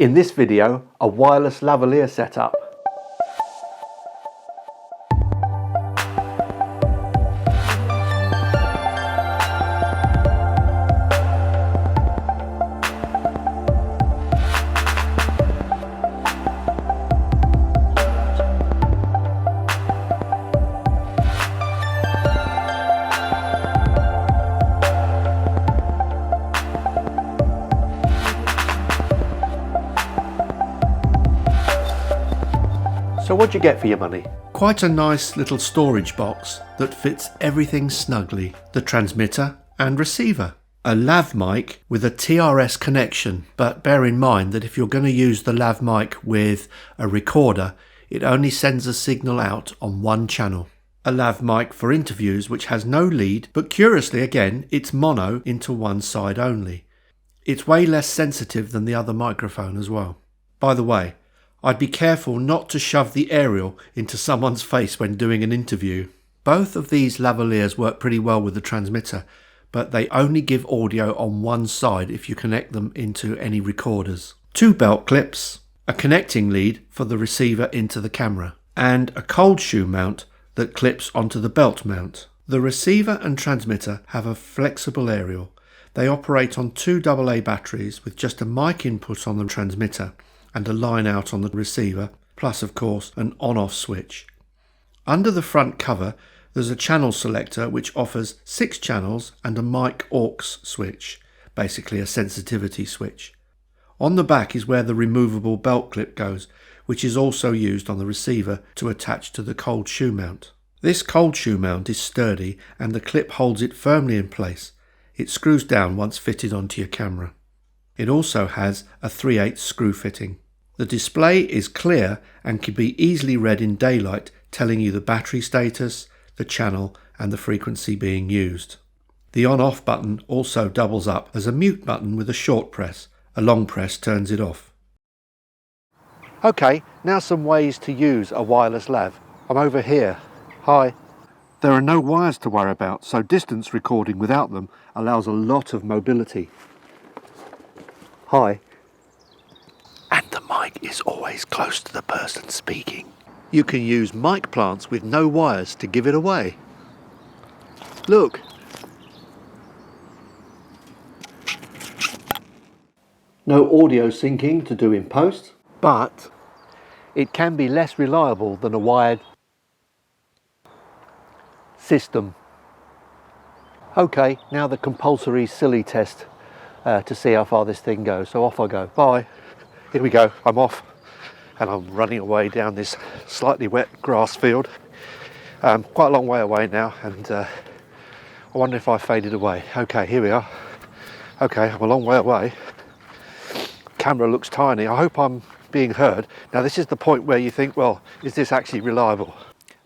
In this video, a wireless lavalier setup. So what'd you get for your money? Quite a nice little storage box that fits everything snugly. The transmitter and receiver. A lav mic with a TRS connection, but bear in mind that if you're going to use the lav mic with a recorder, it only sends a signal out on one channel. A lav mic for interviews which has no lead, but curiously again, it's mono into one side only. It's way less sensitive than the other microphone as well. By the way, I'd be careful not to shove the aerial into someone's face when doing an interview. Both of these lavaliers work pretty well with the transmitter, but they only give audio on one side if you connect them into any recorders. 2 belt clips, a connecting lead for the receiver into the camera, and a cold shoe mount that clips onto the belt mount. The receiver and transmitter have a flexible aerial. They operate on 2 AA batteries with just a mic input on the transmitter and a line out on the receiver, plus of course an on-off switch. Under the front cover there's a channel selector which offers 6 channels and a mic aux switch, basically a sensitivity switch. On the back is where the removable belt clip goes, which is also used on the receiver to attach to the cold shoe mount. This cold shoe mount is sturdy and the clip holds it firmly in place. It screws down once fitted onto your camera. It also has a 3/8 screw fitting. The display is clear and can be easily read in daylight, telling you the battery status, the channel and the frequency being used. The on-off button also doubles up as a mute button with a short press. A long press turns it off. Okay, now some ways to use a wireless lav. I'm over here. Hi. There are no wires to worry about, so distance recording without them allows a lot of mobility. Hi. And the mic is always close to the person speaking. You can use mic plants with no wires to give it away. Look. No audio syncing to do in post, but it can be less reliable than a wired system. Okay, now the compulsory silly test to see how far this thing goes. So off I go. Bye. Here we go, I'm off and I'm running away down this slightly wet grass field. Quite a long way away now, and I wonder if I faded away. Okay, here we are. Okay, I'm a long way away. Camera looks tiny. I hope I'm being heard. Now this is the point where you think, well, is this actually reliable?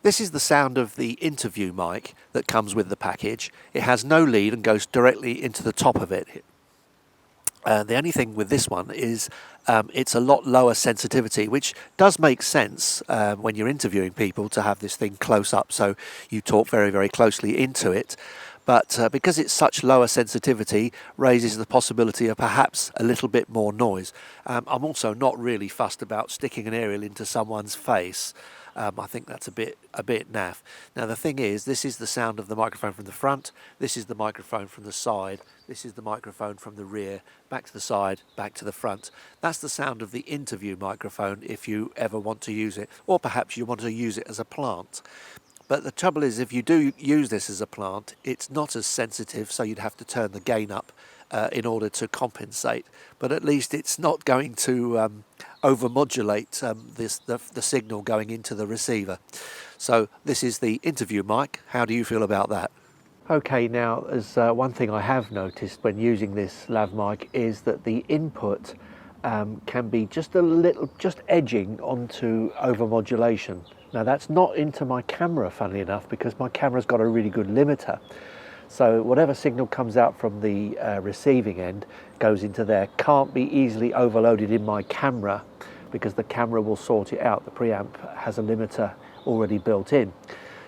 This is the sound of the interview mic that comes with the package. It has no lead and goes directly into the top of it. The only thing with this one is it's a lot lower sensitivity, which does make sense when you're interviewing people to have this thing close up, so you talk very, very closely into it. But because it's such lower sensitivity, raises the possibility of perhaps a little bit more noise. I'm also not really fussed about sticking an aerial into someone's face. I think that's a bit naff. Now the thing is, this is the sound of the microphone from the front, this is the microphone from the side, this is the microphone from the rear, back to the side, back to the front. That's the sound of the interview microphone if you ever want to use it, or perhaps you want to use it as a plant. But the trouble is, if you do use this as a plant, it's not as sensitive, so you'd have to turn the gain up in order to compensate. But at least it's not going to overmodulate the signal going into the receiver. So this is the interview mic. How do you feel about that? Okay, now as one thing I have noticed when using this lav mic is that the input can be just edging onto overmodulation. Now that's not into my camera, funnily enough, because my camera's got a really good limiter. So whatever signal comes out from the receiving end goes into there. Can't be easily overloaded in my camera because the camera will sort it out. The preamp has a limiter already built in.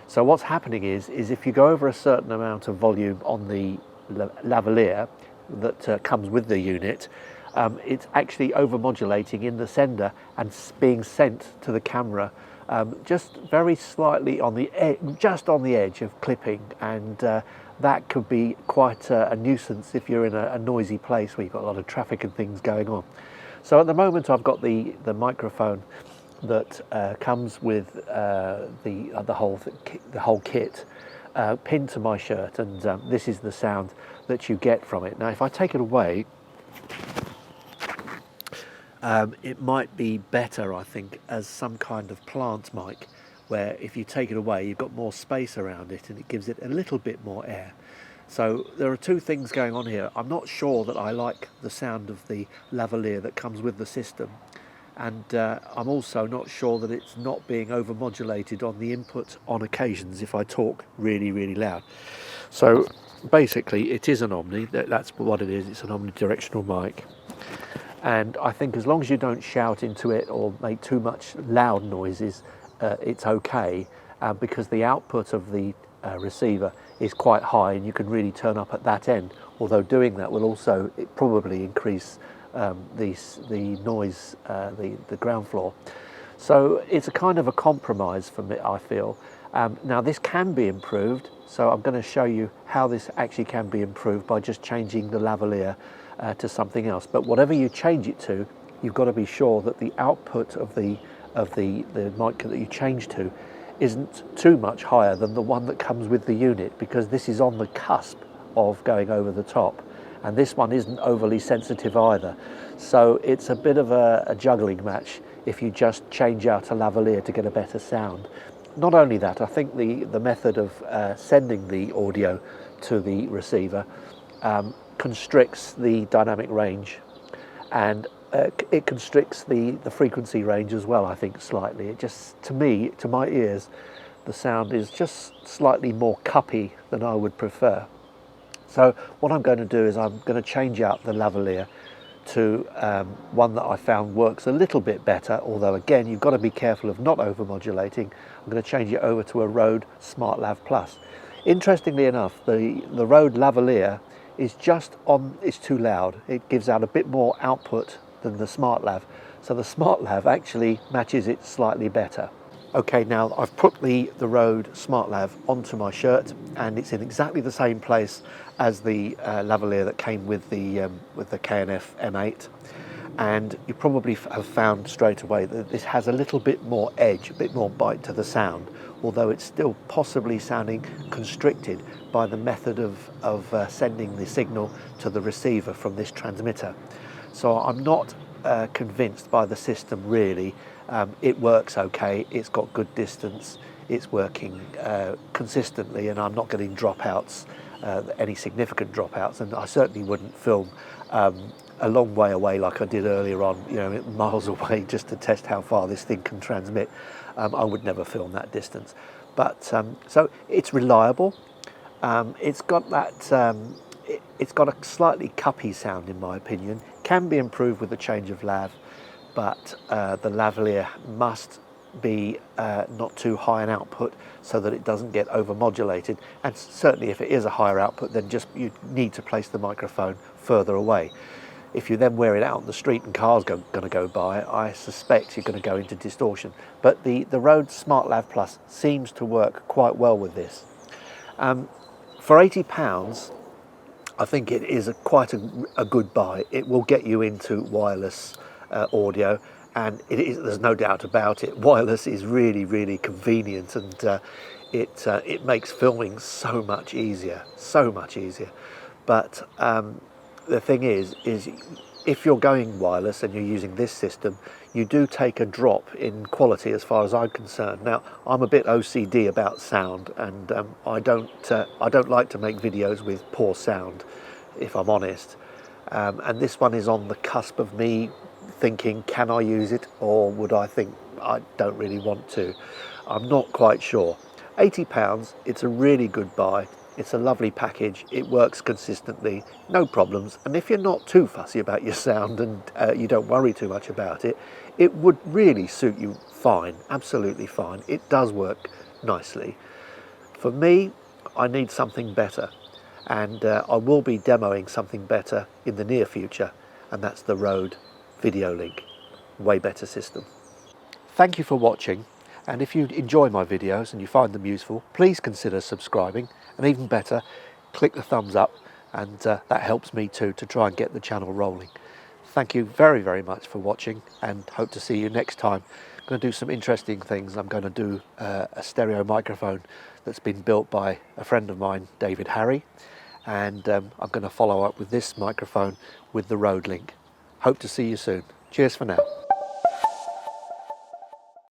So what's happening is if you go over a certain amount of volume on the lavalier that comes with the unit, it's actually overmodulating in the sender and being sent to the camera just very slightly on the just on the edge of clipping, and that could be quite a nuisance if you're in a noisy place where you've got a lot of traffic and things going on. So at the moment I've got the microphone that comes with the whole kit pinned to my shirt, and this is the sound that you get from it. Now if I take it away, it might be better, I think, as some kind of plant mic, where if you take it away you've got more space around it and it gives it a little bit more air. So there are two things going on here. I'm not sure that I like the sound of the lavalier that comes with the system, and I'm also not sure that it's not being overmodulated on the input on occasions if I talk really, really loud. So basically it is an Omni, that's what it is, it's an omnidirectional mic. And I think as long as you don't shout into it or make too much loud noises, it's okay, because the output of the receiver is quite high and you can really turn up at that end, although doing that will also probably increase the noise, the ground floor. So it's a kind of a compromise for me, I feel. Now this can be improved, so I'm going to show you how this actually can be improved by just changing the lavalier to something else. But whatever you change it to, you've got to be sure that the output of the mic that you change to isn't too much higher than the one that comes with the unit, because this is on the cusp of going over the top, and this one isn't overly sensitive either. So it's a bit of a juggling match if you just change out a lavalier to get a better sound. Not only that, I think the method of sending the audio to the receiver constricts the dynamic range, and it constricts the frequency range as well, I think, slightly. It just, to me, to my ears, the sound is just slightly more cuppy than I would prefer. So what I'm going to do is I'm going to change out the lavalier to one that I found works a little bit better, although again you've got to be careful of not overmodulating. I'm going to change it over to a Rode SmartLav Plus. Interestingly enough, the Rode lavalier is just on, it's too loud. It gives out a bit more output than the SmartLav, so the SmartLav actually matches it slightly better. Okay, now I've put the Rode SmartLav onto my shirt, and it's in exactly the same place as the lavalier that came with the K&F M8, and you probably have found straight away that this has a little bit more edge, a bit more bite to the sound, although it's still possibly sounding constricted by the method of sending the signal to the receiver from this transmitter. So I'm not convinced by the system really. It works okay, it's got good distance, it's working consistently, and I'm not getting dropouts, any significant dropouts, and I certainly wouldn't film a long way away like I did earlier on, you know, miles away, just to test how far this thing can transmit. I would never film that distance. But so it's reliable. It's got that it's got a slightly cuppy sound, in my opinion. Can be improved with a change of lav, but the lavalier must be not too high an output so that it doesn't get overmodulated, and certainly if it is a higher output, then just you need to place the microphone further away. If you then wear it out on the street and cars going to go by, I suspect you're going to go into distortion. But the Rode SmartLav Plus seems to work quite well with this. For £80, I think it is quite a good buy. It will get you into wireless audio, and there's no doubt about it. Wireless is really, really convenient, and it makes filming so much easier, so much easier. But the thing is if you're going wireless and you're using this system, you do take a drop in quality as far as I'm concerned. Now, I'm a bit OCD about sound, and I don't like to make videos with poor sound, if I'm honest. And this one is on the cusp of me thinking, can I use it, or would I think I don't really want to? I'm not quite sure. £80, it's a really good buy. It's a lovely package, it works consistently, no problems, and if you're not too fussy about your sound and you don't worry too much about it, it would really suit you fine, absolutely fine. It does work nicely. For me, I need something better, and I will be demoing something better in the near future. and that's the Rode video link. Way better system. Thank you for watching, and if you enjoy my videos and you find them useful, please consider subscribing, and even better, click the thumbs up, and that helps me too to try and get the channel rolling. Thank you very, very much for watching, and hope to see you next time. I'm going to do some interesting things. I'm going to do a stereo microphone that's been built by a friend of mine, David Harry, and I'm going to follow up with this microphone with the Rode link. Hope to see you soon. Cheers for now.